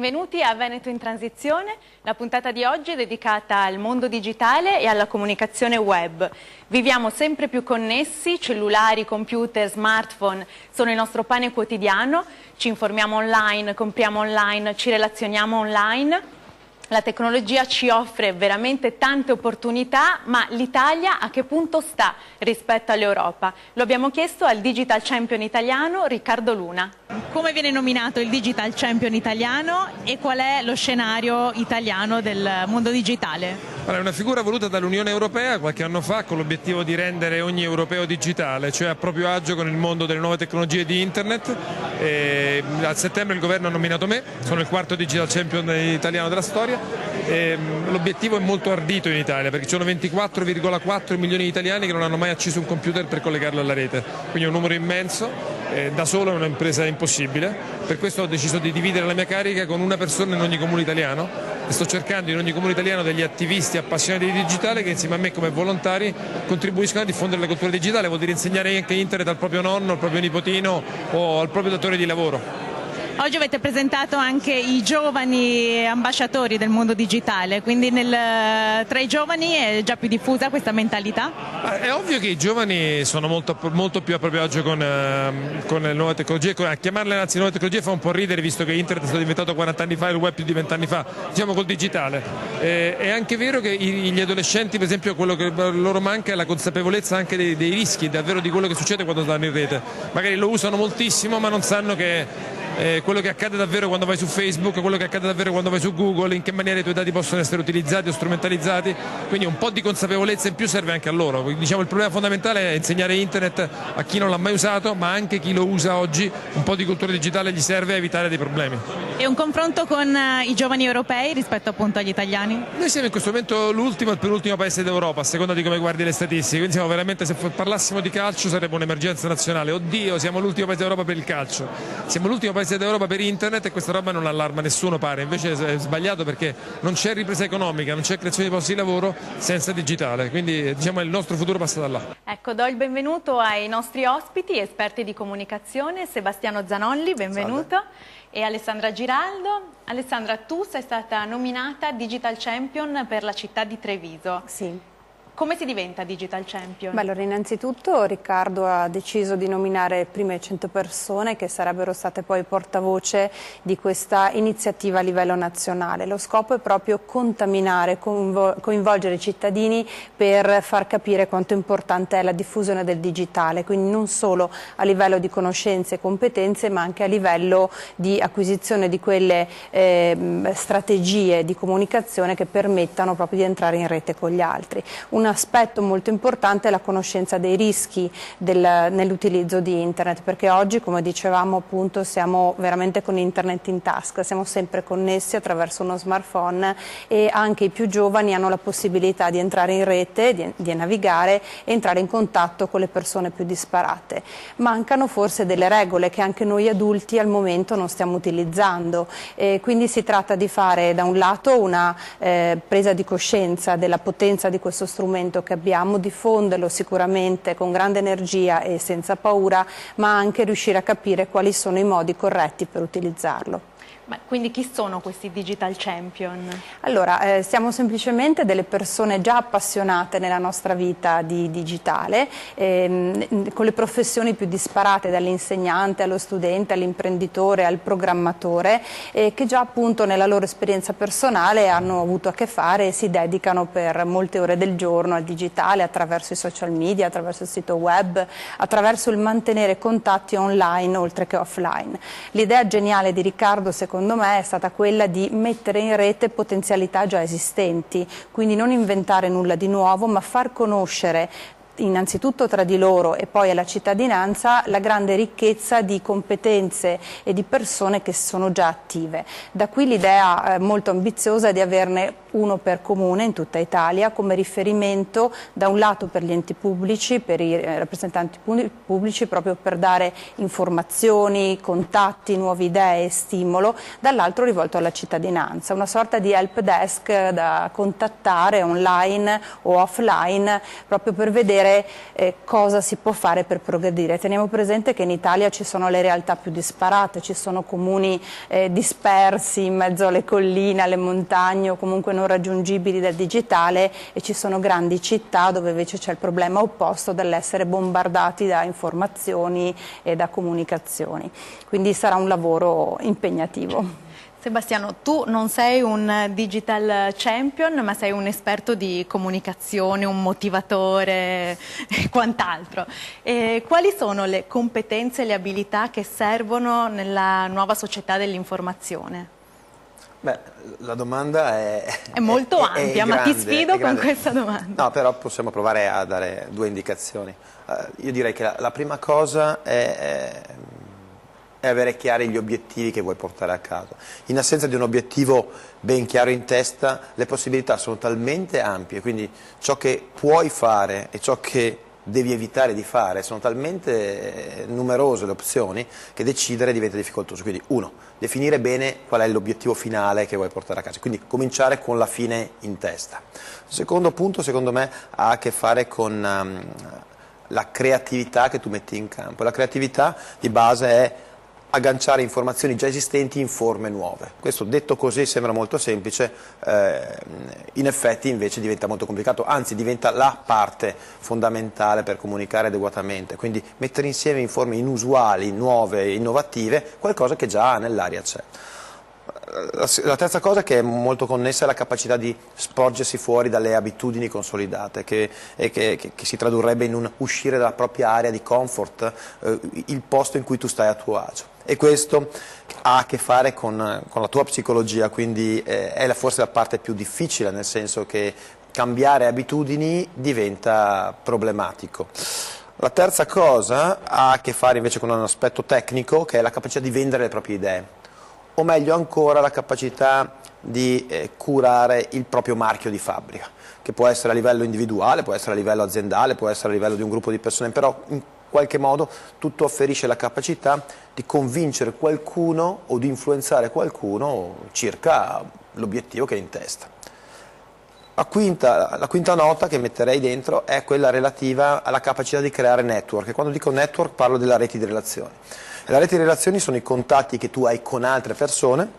Benvenuti a Veneto in Transizione. La puntata di oggi è dedicata al mondo digitale e alla comunicazione web. Viviamo sempre più connessi, cellulari, computer, smartphone sono il nostro pane quotidiano, ci informiamo online, compriamo online, ci relazioniamo online. La tecnologia ci offre veramente tante opportunità, ma l'Italia a che punto sta rispetto all'Europa? Lo abbiamo chiesto al Digital Champion italiano Riccardo Luna. Come viene nominato il Digital Champion italiano e qual è lo scenario italiano del mondo digitale? È una figura voluta dall'Unione Europea qualche anno fa con l'obiettivo di rendere ogni europeo digitale, cioè a proprio agio con il mondo delle nuove tecnologie di Internet. A settembre il governo ha nominato me, sono il quarto Digital Champion italiano della storia. L'obiettivo è molto ardito in Italia perché ci sono 24,4 milioni di italiani che non hanno mai acceso un computer per collegarlo alla rete, quindi è un numero immenso. Da solo è un'impresa impossibile, per questo ho deciso di dividere la mia carica con una persona in ogni comune italiano e sto cercando in ogni comune italiano degli attivisti appassionati di digitale che insieme a me come volontari contribuiscono a diffondere la cultura digitale, vuol dire insegnare anche internet al proprio nonno, al proprio nipotino o al proprio datore di lavoro. Oggi avete presentato anche i giovani ambasciatori del mondo digitale, quindi tra i giovani è già più diffusa questa mentalità? È ovvio che i giovani sono molto più a proprio agio con le nuove tecnologie, a chiamarle anzi nuove tecnologie fa un po' ridere visto che internet è stato diventato 40 anni fa e il web più di 20 anni fa, diciamo col digitale. È anche vero che gli adolescenti, per esempio, quello che loro manca è la consapevolezza anche dei rischi, davvero di quello che succede quando stanno in rete. Magari lo usano moltissimo ma non sanno che quello che accade davvero quando vai su Facebook, quello che accade davvero quando vai su Google, in che maniera i tuoi dati possono essere utilizzati o strumentalizzati, quindi un po' di consapevolezza in più serve anche a loro. Diciamo il problema fondamentale è insegnare internet a chi non l'ha mai usato, ma anche chi lo usa oggi, un po' di cultura digitale gli serve a evitare dei problemi. E un confronto con i giovani europei rispetto appunto agli italiani? Noi siamo in questo momento l'ultimo e il penultimo paese d'Europa, a seconda di come guardi le statistiche, quindi siamo veramente, se parlassimo di calcio sarebbe un'emergenza nazionale. Oddio, siamo l'ultimo paese d'Europa per il calcio, siamo l'ultimo paese d'Europa per internet e questa roba non allarma nessuno, pare, invece è sbagliato perché non c'è ripresa economica, non c'è creazione di posti di lavoro senza digitale, quindi diciamo il nostro futuro passa da là. Ecco, do il benvenuto ai nostri ospiti, esperti di comunicazione, Sebastiano Zanolli, benvenuto. Salve. E Alessandra Giraldo. Alessandra, tu sei stata nominata Digital Champion per la città di Treviso. Sì. Come si diventa Digital Champion? Beh, allora, innanzitutto Riccardo ha deciso di nominare prime 100 persone che sarebbero state poi portavoce di questa iniziativa a livello nazionale. Lo scopo è proprio contaminare, coinvolgere i cittadini per far capire quanto importante è la diffusione del digitale, quindi non solo a livello di conoscenze e competenze ma anche a livello di acquisizione di quelle strategie di comunicazione che permettano proprio di entrare in rete con gli altri. Un aspetto molto importante è la conoscenza dei rischi nell'utilizzo di internet, perché oggi, come dicevamo appunto, siamo veramente con internet in tasca, siamo sempre connessi attraverso uno smartphone e anche i più giovani hanno la possibilità di entrare in rete, di navigare e entrare in contatto con le persone più disparate. Mancano forse delle regole che anche noi adulti al momento non stiamo utilizzando, quindi si tratta di fare da un lato una presa di coscienza della potenza di questo strumento che abbiamo, diffonderlo sicuramente con grande energia e senza paura, ma anche riuscire a capire quali sono i modi corretti per utilizzarlo. Quindi chi sono questi Digital Champion? Allora, siamo semplicemente delle persone già appassionate nella nostra vita di digitale, con le professioni più disparate, dall'insegnante allo studente, all'imprenditore, al programmatore, che già appunto nella loro esperienza personale hanno avuto a che fare e si dedicano per molte ore del giorno al digitale attraverso i social media, attraverso il sito web, attraverso il mantenere contatti online oltre che offline. L'idea geniale di Riccardo, secondo me, è stata quella di mettere in rete potenzialità già esistenti, quindi non inventare nulla di nuovo, ma far conoscere innanzitutto tra di loro e poi alla cittadinanza la grande ricchezza di competenze e di persone che sono già attive. Da qui l'idea molto ambiziosa di averne uno per comune in tutta Italia come riferimento da un lato per gli enti pubblici, per i rappresentanti pubblici proprio per dare informazioni, contatti, nuove idee e stimolo, dall'altro rivolto alla cittadinanza, una sorta di help desk da contattare online o offline proprio per vedere capire cosa si può fare per progredire. Teniamo presente che in Italia ci sono le realtà più disparate, ci sono comuni dispersi in mezzo alle colline, alle montagne o comunque non raggiungibili dal digitale, e ci sono grandi città dove invece c'è il problema opposto dell'essere bombardati da informazioni e da comunicazioni. Quindi sarà un lavoro impegnativo. Sebastiano, tu non sei un digital champion, ma sei un esperto di comunicazione, un motivatore e quant'altro. Quali sono le competenze e le abilità che servono nella nuova società dell'informazione? Beh, la domanda è molto ampia, ma ti sfido con questa domanda. No, però possiamo provare a dare due indicazioni. Io direi che la prima cosa è avere chiari gli obiettivi che vuoi portare a casa. In assenza di un obiettivo ben chiaro in testa, le possibilità sono talmente ampie, quindi ciò che puoi fare e ciò che devi evitare di fare sono talmente numerose le opzioni che decidere diventa difficoltoso. Quindi uno, definire bene qual è l'obiettivo finale che vuoi portare a casa, quindi cominciare con la fine in testa. Il secondo punto, secondo me, ha a che fare con la creatività che tu metti in campo. La creatività di base è agganciare informazioni già esistenti in forme nuove. Questo detto così sembra molto semplice, in effetti invece diventa molto complicato, anzi diventa la parte fondamentale per comunicare adeguatamente, quindi mettere insieme in forme inusuali, nuove, innovative, qualcosa che già nell'aria c'è. La terza cosa che è molto connessa è la capacità di sporgersi fuori dalle abitudini consolidate, che si tradurrebbe in un uscire dalla propria area di comfort, il posto in cui tu stai a tuo agio. E questo ha a che fare con la tua psicologia, quindi è forse la parte più difficile, nel senso che cambiare abitudini diventa problematico. La terza cosa ha a che fare invece con un aspetto tecnico, che è la capacità di vendere le proprie idee, o meglio ancora la capacità di curare il proprio marchio di fabbrica, che può essere a livello individuale, può essere a livello aziendale, può essere a livello di un gruppo di persone, però in qualche modo tutto afferisce la capacità di convincere qualcuno o di influenzare qualcuno circa l'obiettivo che è in testa. La quinta nota che metterei dentro è quella relativa alla capacità di creare network, e quando dico network parlo della rete di relazioni. La rete di relazioni sono i contatti che tu hai con altre persone,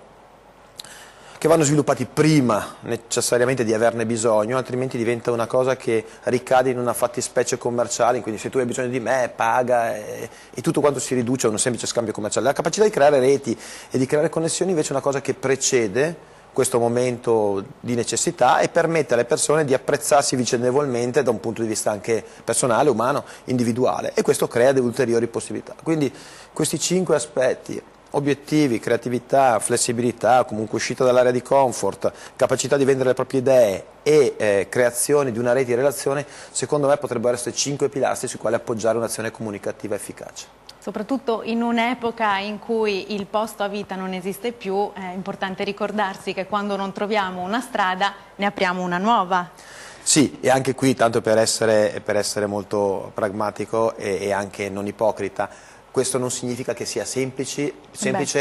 che vanno sviluppati prima necessariamente di averne bisogno, altrimenti diventa una cosa che ricade in una fattispecie commerciale, quindi se tu hai bisogno di me, paga, e tutto quanto si riduce a un semplice scambio commerciale. La capacità di creare reti e di creare connessioni invece è una cosa che precede questo momento di necessità e permette alle persone di apprezzarsi vicendevolmente da un punto di vista anche personale, umano, individuale, e questo crea delle ulteriori possibilità. Quindi questi 5 aspetti: obiettivi, creatività, flessibilità, comunque uscita dall'area di comfort, capacità di vendere le proprie idee e creazione di una rete di relazione, secondo me potrebbero essere 5 pilastri sui quali appoggiare un'azione comunicativa efficace. Soprattutto in un'epoca in cui il posto a vita non esiste più, è importante ricordarsi che quando non troviamo una strada ne apriamo una nuova. Sì, e anche qui, tanto per essere molto pragmatico e anche non ipocrita, questo non significa che sia semplice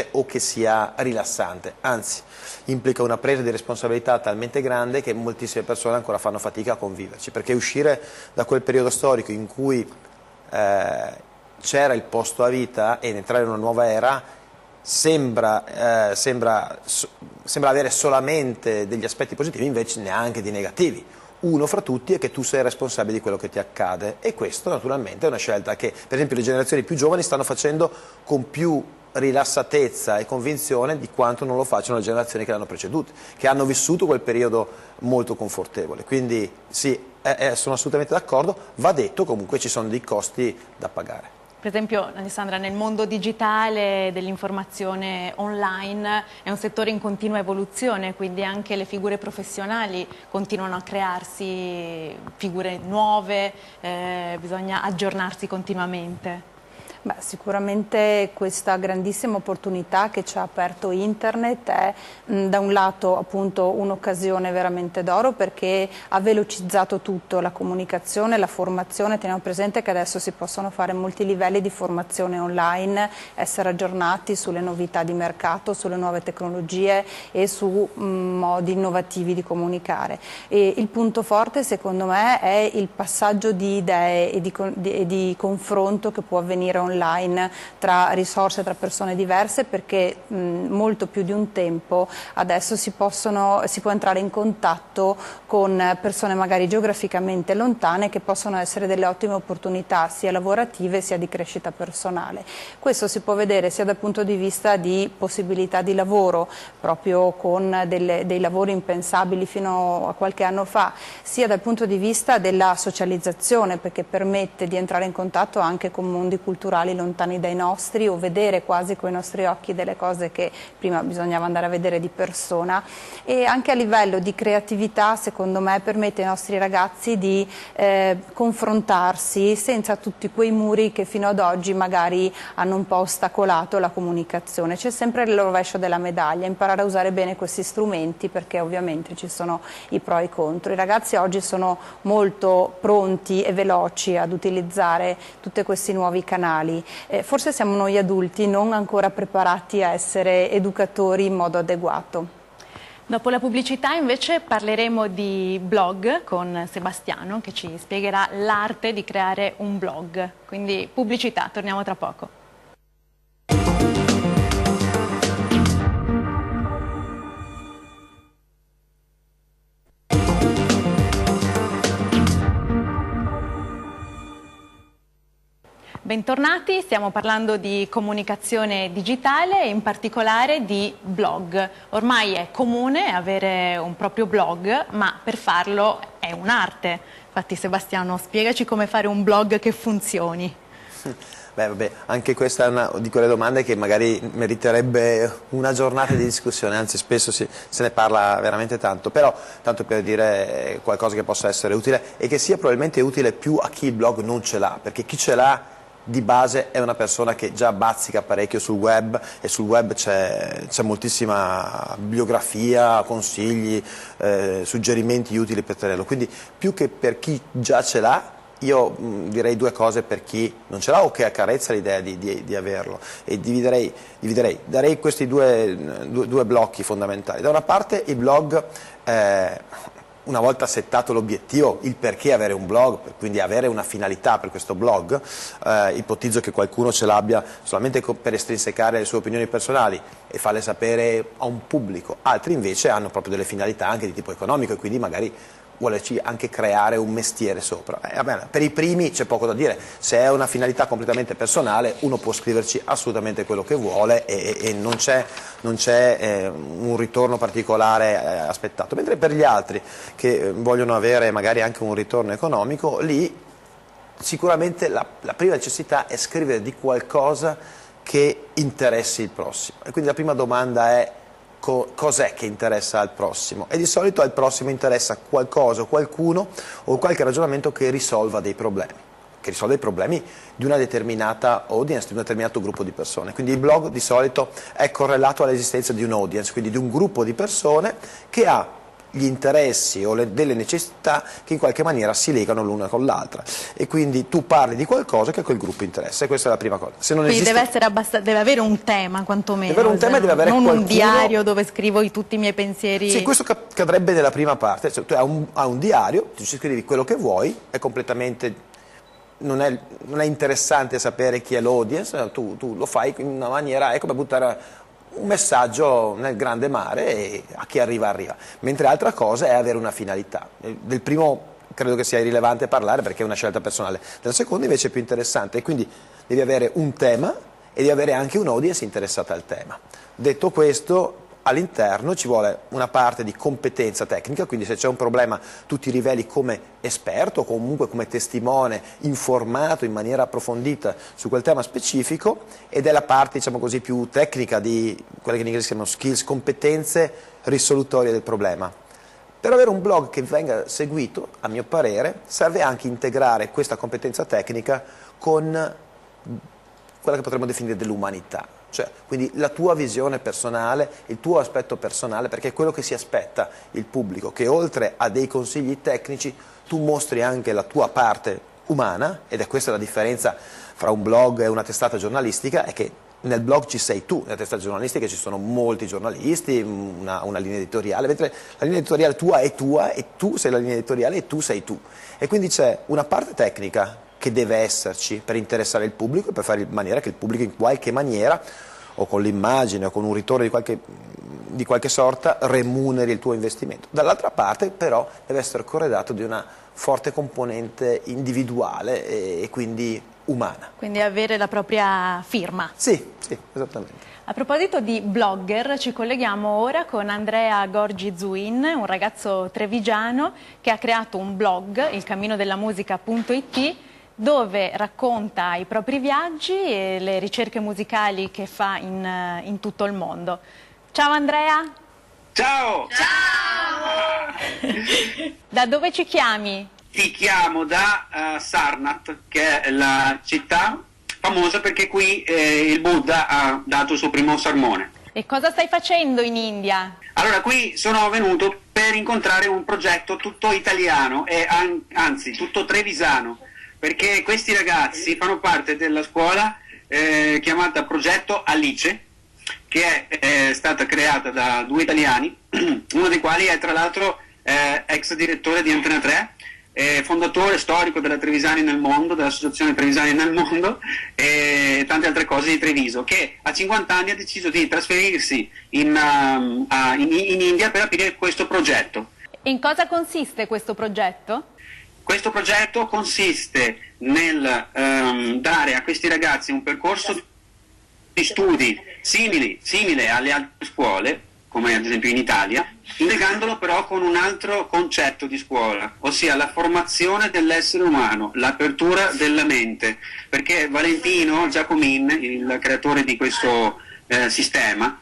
o che sia rilassante, anzi implica una presa di responsabilità talmente grande che moltissime persone ancora fanno fatica a conviverci, perché uscire da quel periodo storico in cui c'era il posto a vita ed entrare in una nuova era sembra avere solamente degli aspetti positivi, invece neanche di negativi. Uno fra tutti è che tu sei responsabile di quello che ti accade, e questo naturalmente è una scelta che per esempio le generazioni più giovani stanno facendo con più rilassatezza e convinzione di quanto non lo facciano le generazioni che l'hanno preceduto, che hanno vissuto quel periodo molto confortevole. Quindi sì, sono assolutamente d'accordo, va detto comunque ci sono dei costi da pagare. Per esempio, Alessandra, nel mondo digitale dell'informazione online è un settore in continua evoluzione, quindi anche le figure professionali continuano a crearsi figure nuove, bisogna aggiornarsi continuamente. Beh, sicuramente questa grandissima opportunità che ci ha aperto Internet è da un lato appunto un'occasione veramente d'oro, perché ha velocizzato tutto, la comunicazione, la formazione. Teniamo presente che adesso si possono fare molti livelli di formazione online, essere aggiornati sulle novità di mercato, sulle nuove tecnologie e su modi innovativi di comunicare. E il punto forte secondo me è il passaggio di idee e di confronto che può avvenire online tra risorse, tra persone diverse, perché molto più di un tempo adesso si può entrare in contatto con persone magari geograficamente lontane, che possono essere delle ottime opportunità sia lavorative sia di crescita personale. Questo si può vedere sia dal punto di vista di possibilità di lavoro, proprio con dei lavori impensabili fino a qualche anno fa, sia dal punto di vista della socializzazione, perché permette di entrare in contatto anche con mondi culturali lontani dai nostri, o vedere quasi con i nostri occhi delle cose che prima bisognava andare a vedere di persona. E anche a livello di creatività, secondo me, permette ai nostri ragazzi di confrontarsi senza tutti quei muri che fino ad oggi magari hanno un po' ostacolato la comunicazione. C'è sempre il rovescio della medaglia, imparare a usare bene questi strumenti, perché ovviamente ci sono i pro e i contro. I ragazzi oggi sono molto pronti e veloci ad utilizzare tutti questi nuovi canali. Forse siamo noi adulti non ancora preparati a essere educatori in modo adeguato. Dopo la pubblicità invece parleremo di blog con Sebastiano, che ci spiegherà l'arte di creare un blog. Quindi pubblicità, torniamo tra poco. Bentornati, stiamo parlando di comunicazione digitale e in particolare di blog. Ormai è comune avere un proprio blog, ma per farlo è un'arte. Infatti Sebastiano, spiegaci come fare un blog che funzioni. Beh, vabbè, anche questa è una di quelle domande che magari meriterebbe una giornata di discussione, anzi spesso se ne parla veramente tanto, però tanto per dire qualcosa che possa essere utile e che sia probabilmente utile più a chi il blog non ce l'ha, perché chi ce l'ha di base è una persona che già bazzica parecchio sul web, e sul web c'è moltissima bibliografia, consigli, suggerimenti utili per tenerlo, quindi più che per chi già ce l'ha, io direi due cose per chi non ce l'ha o che accarezza l'idea di averlo, e darei questi due blocchi fondamentali. Da una parte il blog, una volta settato l'obiettivo, il perché avere un blog, quindi avere una finalità per questo blog, ipotizzo che qualcuno ce l'abbia solamente per estrinsecare le sue opinioni personali e farle sapere a un pubblico, altri invece hanno proprio delle finalità anche di tipo economico e quindi magari vuolerci anche creare un mestiere sopra. Per i primi c'è poco da dire, se è una finalità completamente personale uno può scriverci assolutamente quello che vuole e non c'è un ritorno particolare aspettato, mentre per gli altri che vogliono avere magari anche un ritorno economico, lì sicuramente la prima necessità è scrivere di qualcosa che interessi il prossimo, e quindi la prima domanda è: cos'è che interessa al prossimo? E di solito al prossimo interessa qualcosa o qualcuno o qualche ragionamento che risolva dei problemi, che risolve i problemi di una determinata audience, di un determinato gruppo di persone. Quindi il blog di solito è correlato all'esistenza di un audience, quindi di un gruppo di persone che ha gli interessi o delle necessità che in qualche maniera si legano l'una con l'altra, e quindi tu parli di qualcosa che a quel gruppo interessa, e questa è la prima cosa. Se non quindi esiste... deve avere un tema quantomeno, deve avere un tema, deve avere non qualcuno... un diario dove scrivo tutti i miei pensieri. Sì, questo cadrebbe nella prima parte, cioè, tu hai un diario, tu ci scrivi quello che vuoi, è completamente... Non è interessante sapere chi è l'audience, tu lo fai in una maniera, è come buttare un messaggio nel grande mare e a chi arriva arriva, mentre altra cosa è avere una finalità. Del primo credo che sia irrilevante parlare perché è una scelta personale, del secondo invece è più interessante, e quindi devi avere un tema e devi avere anche un'audience interessata al tema. Detto questo, all'interno ci vuole una parte di competenza tecnica, quindi se c'è un problema tu ti riveli come esperto o comunque come testimone informato in maniera approfondita su quel tema specifico, ed è la parte, diciamo così, più tecnica di quelle che in inglese si chiamano skills, competenze risolutorie del problema. Per avere un blog che venga seguito, a mio parere, serve anche integrare questa competenza tecnica con quella che potremmo definire dell'umanità, cioè quindi la tua visione personale, il tuo aspetto personale, perché è quello che si aspetta il pubblico, che oltre a dei consigli tecnici tu mostri anche la tua parte umana, ed è questa la differenza fra un blog e una testata giornalistica, è che nel blog ci sei tu, nella testata giornalistica ci sono molti giornalisti, una linea editoriale, mentre la linea editoriale tua e tu sei la linea editoriale e tu sei tu. E quindi c'è una parte tecnica che deve esserci per interessare il pubblico e per fare in maniera che il pubblico in qualche maniera, o con l'immagine o con un ritorno di qualche sorta, remuneri il tuo investimento. Dall'altra parte però deve essere corredato di una forte componente individuale e quindi umana. Quindi avere la propria firma. Sì, esattamente. A proposito di blogger, ci colleghiamo ora con Andrea Gorgi Zuin, un ragazzo trevigiano che ha creato un blog, ilcamminodellamusica.it, dove racconta i propri viaggi e le ricerche musicali che fa in tutto il mondo. Ciao Andrea! Ciao! Ciao! Da dove ci chiami? Ti chiamo da Sarnath, che è la città famosa perché qui il Buddha ha dato il suo primo sermone. E cosa stai facendo in India? Allora, qui sono venuto per incontrare un progetto tutto italiano e anzi tutto trevisano, perché questi ragazzi fanno parte della scuola chiamata Progetto Alice, che è stata creata da due italiani, uno dei quali è tra l'altro ex direttore di Antena 3, fondatore storico della Trevisani nel mondo, dell'associazione Trevisani nel mondo e tante altre cose di Treviso, che a 50 anni ha deciso di trasferirsi in India per aprire questo progetto. E in cosa consiste questo progetto? Questo progetto consiste nel dare a questi ragazzi un percorso di studi simile alle altre scuole, come ad esempio in Italia, legandolo però con un altro concetto di scuola, ossia la formazione dell'essere umano, l'apertura della mente, perché Valentino Giacomin, il creatore di questo sistema,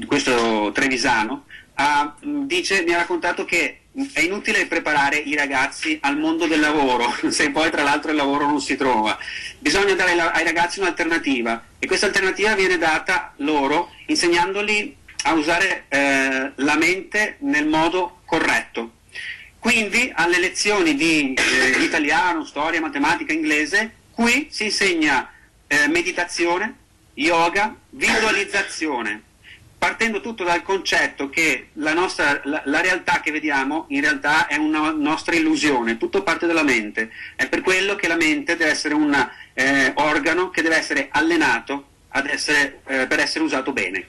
questo trevisano, mi ha raccontato che è inutile preparare i ragazzi al mondo del lavoro se poi tra l'altro il lavoro non si trova. Bisogna dare ai ragazzi un'alternativa, e questa alternativa viene data loro insegnandoli a usare la mente nel modo corretto. Quindi alle lezioni di italiano, storia, matematica, inglese, qui si insegna meditazione, yoga, visualizzazione, partendo tutto dal concetto che la realtà che vediamo in realtà è una nostra illusione, tutto parte dalla mente. È per quello che la mente deve essere un organo che deve essere allenato per essere usato bene.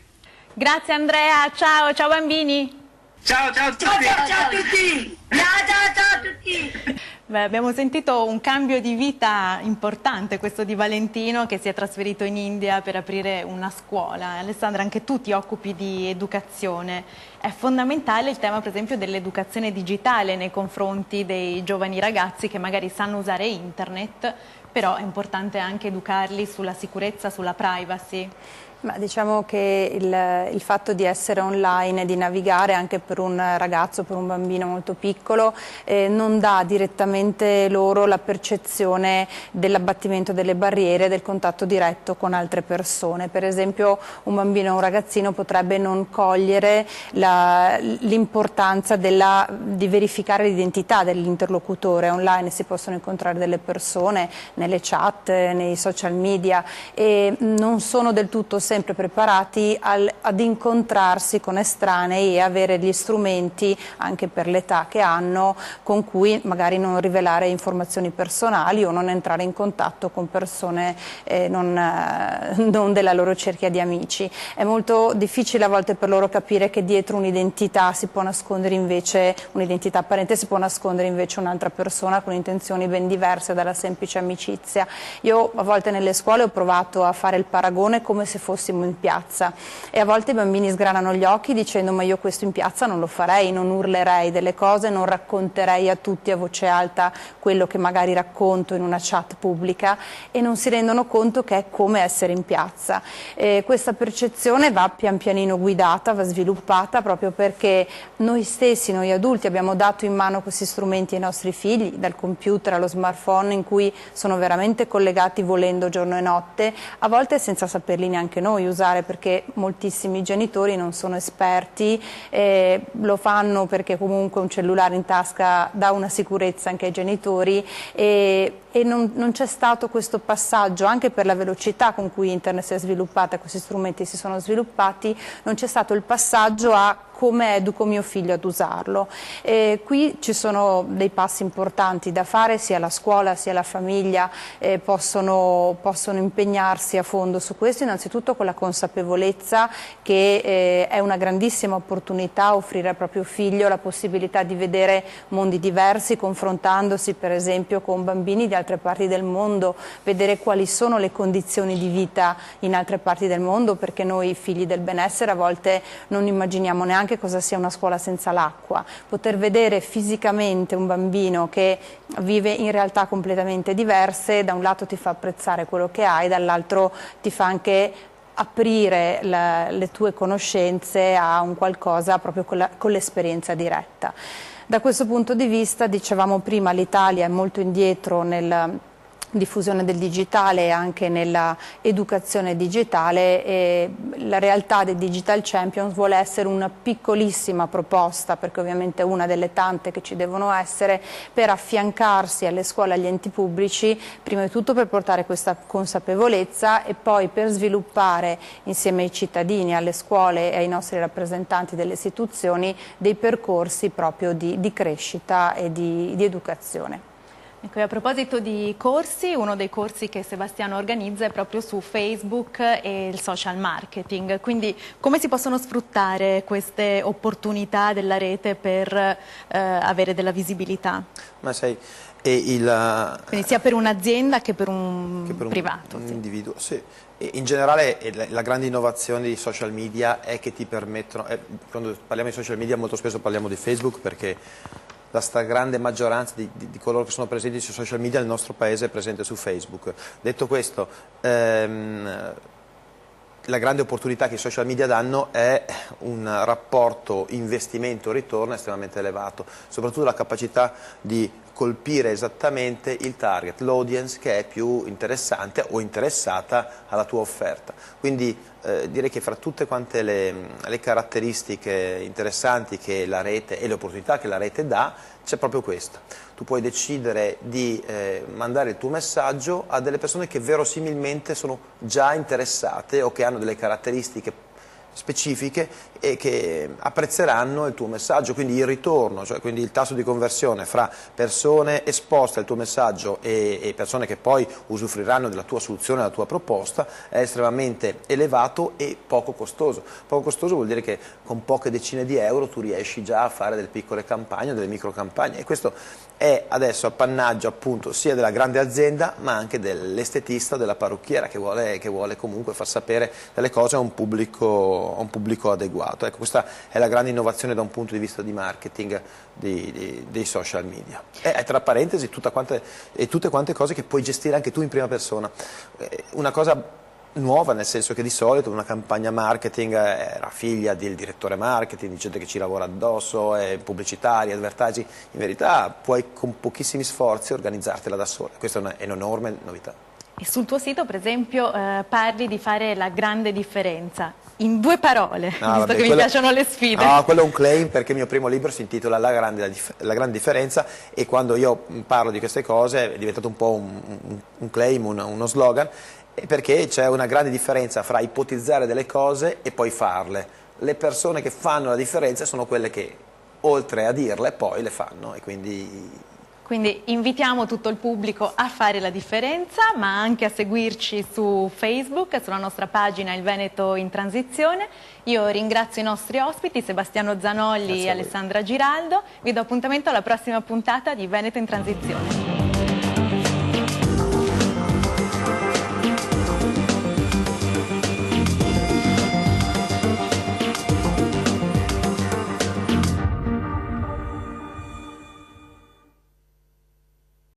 Grazie Andrea, ciao bambini! Ciao a tutti! Ciao a tutti! Ciao a tutti! Beh, abbiamo sentito un cambio di vita importante, questo di Valentino, che si è trasferito in India per aprire una scuola. Alessandra, anche tu ti occupi di educazione. È fondamentale il tema, per esempio, dell'educazione digitale nei confronti dei giovani ragazzi che magari sanno usare internet, però è importante anche educarli sulla sicurezza, sulla privacy. Ma diciamo che il fatto di essere online e di navigare anche per un ragazzo, per un bambino molto piccolo, non dà direttamente loro la percezione dell'abbattimento delle barriere, del contatto diretto con altre persone. Per esempio un bambino o un ragazzino potrebbe non cogliere l'importanza di verificare l'identità dell'interlocutore. Online si possono incontrare delle persone nelle chat, nei social media, e non sono del tutto sempre preparati ad incontrarsi con estranei e avere gli strumenti, anche per l'età che hanno, con cui magari non rivelare informazioni personali o non entrare in contatto con persone non della loro cerchia di amici. È molto difficile a volte per loro capire che dietro un'identità si può nascondere invece, un'identità apparente si può nascondere invece un'altra persona con intenzioni ben diverse dalla semplice amicizia. Io a volte nelle scuole ho provato a fare il paragone come se fosse fossimo in piazza, e a volte i bambini sgranano gli occhi dicendo: ma io questo in piazza non lo farei, non urlerei delle cose, non racconterei a tutti a voce alta quello che magari racconto in una chat pubblica, e non si rendono conto che è come essere in piazza. Questa percezione va pian pianino guidata, va sviluppata, proprio perché noi stessi, noi adulti, abbiamo dato in mano questi strumenti ai nostri figli, dal computer allo smartphone, in cui sono veramente collegati volendo giorno e notte, a volte senza saperli neanche noi usare, perché moltissimi genitori non sono esperti, lo fanno perché comunque un cellulare in tasca dà una sicurezza anche ai genitori, e non c'è stato questo passaggio, anche per la velocità con cui internet si è sviluppata, questi strumenti si sono sviluppati, non c'è stato il passaggio a come educo mio figlio ad usarlo. Qui ci sono dei passi importanti da fare, sia la scuola sia la famiglia possono impegnarsi a fondo su questo, innanzitutto con la consapevolezza che è una grandissima opportunità offrire al proprio figlio la possibilità di vedere mondi diversi, confrontandosi per esempio con bambini di altre parti del mondo, vedere quali sono le condizioni di vita in altre parti del mondo, perché noi figli del benessere a volte non immaginiamo neanche cosa sia una scuola senza l'acqua. Poter vedere fisicamente un bambino che vive in realtà completamente diverse, da un lato ti fa apprezzare quello che hai, dall'altro ti fa anche aprire le tue conoscenze a un qualcosa proprio con l'esperienza diretta. Da questo punto di vista, dicevamo prima, l'Italia è molto indietro nella diffusione del digitale e anche nella educazione digitale, e la realtà dei Digital Champions vuole essere una piccolissima proposta, perché ovviamente è una delle tante che ci devono essere, per affiancarsi alle scuole e agli enti pubblici, prima di tutto per portare questa consapevolezza e poi per sviluppare insieme ai cittadini, alle scuole e ai nostri rappresentanti delle istituzioni dei percorsi proprio di crescita e di educazione. Ecco, a proposito di corsi, uno dei corsi che Sebastiano organizza è proprio su Facebook e il social marketing, quindi come si possono sfruttare queste opportunità della rete per avere della visibilità? Ma sai, quindi sia per un'azienda che per un privato. Un individuo, sì. E in generale la grande innovazione di social media è che ti permettono, quando parliamo di social media molto spesso parliamo di Facebook, perché la stragrande maggioranza di coloro che sono presenti sui social media nel nostro paese è presente su Facebook. Detto questo, la grande opportunità che i social media danno è un rapporto investimento-ritorno estremamente elevato, soprattutto la capacità di colpire esattamente il target, l'audience che è più interessante o interessata alla tua offerta. Quindi direi che fra tutte quante le caratteristiche interessanti che la rete e le opportunità che la rete dà, c'è proprio questa. Tu puoi decidere di mandare il tuo messaggio a delle persone che verosimilmente sono già interessate o che hanno delle caratteristiche specifiche e che apprezzeranno il tuo messaggio, quindi il ritorno, cioè quindi il tasso di conversione fra persone esposte al tuo messaggio e persone che poi usufruiranno della tua soluzione, della tua proposta, è estremamente elevato e poco costoso. Poco costoso vuol dire che con poche decine di euro tu riesci già a fare delle piccole campagne, delle micro campagne, e questo è adesso appannaggio appunto sia della grande azienda ma anche dell'estetista o della parrucchiera che vuole comunque far sapere delle cose a un pubblico adeguato. Ecco, questa è la grande innovazione da un punto di vista di marketing dei social media. E tra parentesi tutte quante cose che puoi gestire anche tu in prima persona. Una cosa nuova, nel senso che di solito una campagna marketing era figlia del direttore marketing, di gente che ci lavora addosso, pubblicitari, advertising. In verità puoi con pochissimi sforzi organizzartela da sola. Questa è un'enorme novità. E sul tuo sito, per esempio, parli di fare la grande differenza. In 2 parole, visto che mi piacciono le sfide. No, quello è un claim, perché il mio primo libro si intitola La grande differenza, e quando io parlo di queste cose è diventato un po' un claim, uno slogan, perché c'è una grande differenza fra ipotizzare delle cose e poi farle. Le persone che fanno la differenza sono quelle che, oltre a dirle, poi le fanno, e Quindi invitiamo tutto il pubblico a fare la differenza, ma anche a seguirci su Facebook, sulla nostra pagina Il Veneto in Transizione. Io ringrazio i nostri ospiti, Sebastiano Zanolli e Alessandra Giraldo. Vi do appuntamento alla prossima puntata di Veneto in Transizione.